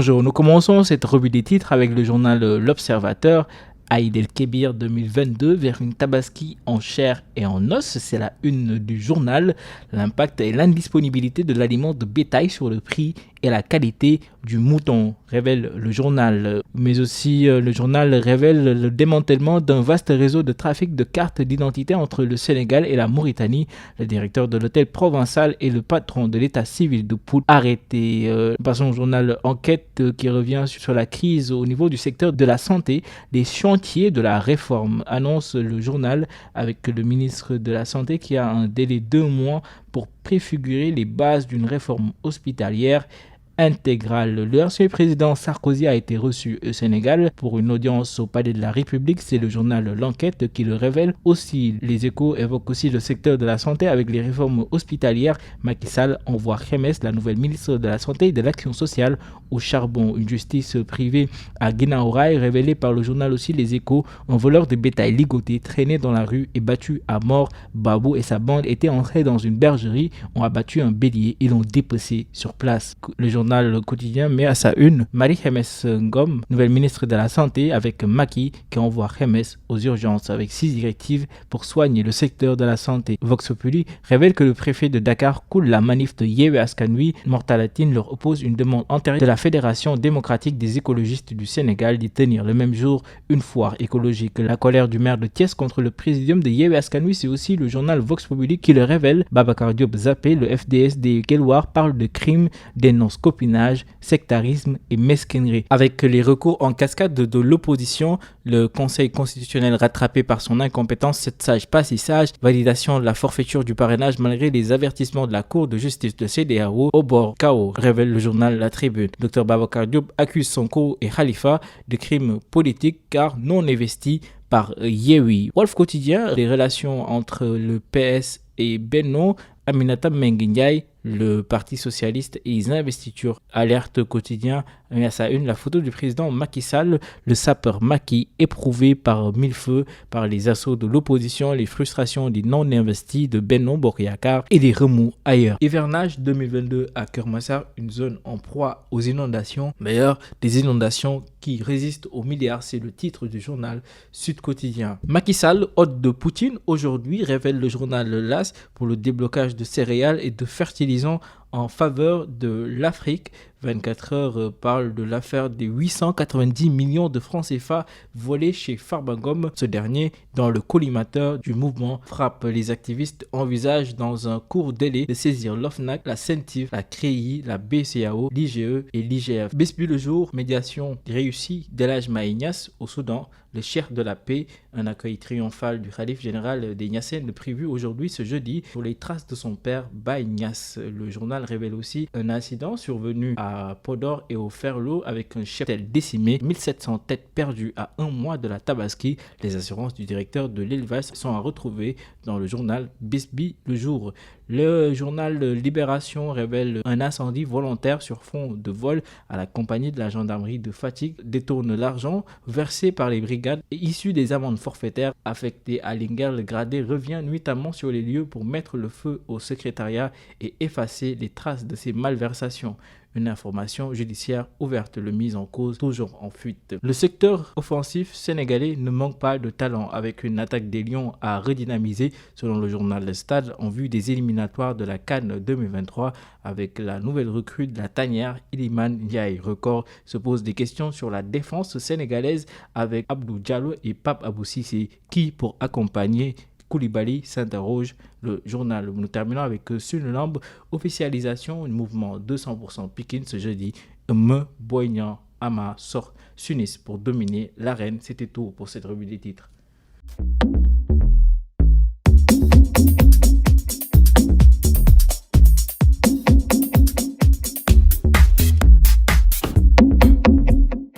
Bonjour, nous commençons cette revue des titres avec le journal L'Observateur. Aïd el-Kébir 2022 vers une Tabaski en chair et en os, c'est la une du journal. L'impact et l'indisponibilité de l'aliment de bétail sur le prix et la qualité du mouton, révèle le journal. Mais aussi, le journal révèle le démantèlement d'un vaste réseau de trafic de cartes d'identité entre le Sénégal et la Mauritanie. Le directeur de l'hôtel provincial et le patron de l'état civil de Pout arrêtés. Passons au journal Enquête qui revient sur la crise au niveau du secteur de la santé. Les chantiers de la réforme, annonce le journal, avec le ministre de la Santé qui a un délai de 2 mois pour préfigurer les bases d'une réforme hospitalière intégrale. L'ancien président Sarkozy a été reçu au Sénégal pour une audience au Palais de la République. C'est le journal L'Enquête qui le révèle. Aussi, les Échos évoquent aussi le secteur de la santé avec les réformes hospitalières. Macky Sall envoie Khemesse, la nouvelle ministre de la Santé et de l'Action sociale, au charbon. Une justice privée à Guinaw Rail, révélée par le journal aussi Les Échos. Un voleur de bétail ligoté, traîné dans la rue et battu à mort. Babou et sa bande étaient entrés dans une bergerie, ont abattu un bélier et l'ont dépecé sur place. Le journal Quotidien met à sa une Marie Khemesse Ngom, nouvelle ministre de la Santé, avec Macky qui envoie Khemesse aux urgences avec 6 directives pour soigner le secteur de la santé. Vox Populi révèle que le préfet de Dakar coule la manif de Yewwi Askan Wi. Mortalatine leur oppose une demande antérieure de la Fédération démocratique des écologistes du Sénégal d'y tenir le même jour une foire écologique. La colère du maire de Thiès contre le présidium de Yewwi Askan Wi, c'est aussi le journal Vox Populi qui le révèle. Babacar Diop zappé, le FDS des Guelwaar parle de crimes, dénonce copinage, sectarisme et mesquinerie. Avec les recours en cascade de l'opposition, le Conseil constitutionnel rattrapé par son incompétence, 7 sages pas 6 sages, validation de la forfaiture du parrainage malgré les avertissements de la Cour de justice de CEDEAO au bord chaos, révèle le journal La Tribune. Dr Babacar Diop accuse Sonko et Khalifa de crimes politiques car non investis par Yewwi. Wolf Quotidien, les relations entre le PS et Benno, Aminata Mbengue Ndiaye, le Parti socialiste et les investitures. Alerte Quotidien met à sa une la photo du président Macky Sall, le sapeur Macky, éprouvé par mille feux par les assauts de l'opposition, les frustrations des non-investis de Benno Bokk Yakaar et des remous ailleurs. Hivernage 2022 à Keur Massar, une zone en proie aux inondations. D'ailleurs, des inondations qui résistent aux milliards, c'est le titre du journal Sud Quotidien. Macky Sall, hôte de Poutine, aujourd'hui, révèle le journal LAS pour le déblocage de céréales et de fertilisants en faveur de l'Afrique. 24 heures parle de l'affaire des 890 millions de francs CFA volés chez Farba-Ngom. Ce dernier, dans le collimateur du mouvement Frappe, les activistes envisagent dans un court délai de saisir l'OFNAC, la CENTIF, la CREI, la BCAO, l'IGE et l'IGF. Besbu le jour, médiation réussie d'Elhadj Mahi Niasse au Soudan, le cheikh de la paix, un accueil triomphal du khalife général des Niassènes prévu aujourd'hui ce jeudi sur les traces de son père Baye Niasse. Le journal révèle aussi un incident survenu à Podor et au Ferlo avec un cheptel décimé, 1700 têtes perdues à 1 mois de la Tabaski. Les assurances du directeur de l'élevage sont à retrouver dans le journal Besbi le jour. Le journal Libération révèle un incendie volontaire sur fond de vol à la compagnie de la gendarmerie de Fatick, détourne l'argent versé par les brigades et issu des amendes forfaitaires affectées à Linguère. Le gradé revient nuitamment sur les lieux pour mettre le feu au secrétariat et effacer les traces de ces malversations. Une information judiciaire ouverte, le mise en cause toujours en fuite. Le secteur offensif sénégalais ne manque pas de talent avec une attaque des Lions à redynamiser selon le journal Le Stade en vue des éliminatoires de la CAN 2023 avec la nouvelle recrue de la tanière Iliman Ndiaye. Record se pose des questions sur la défense sénégalaise avec Abdou Diallo et Pape Abou Cissé qui pour accompagner Koulibaly s'interroge. Le journal. Nous terminons avec Sunlamb, officialisation du mouvement 200% Pikine ce jeudi. Me Boignan Ama sort Sunis pour dominer l'arène. C'était tout pour cette revue des titres.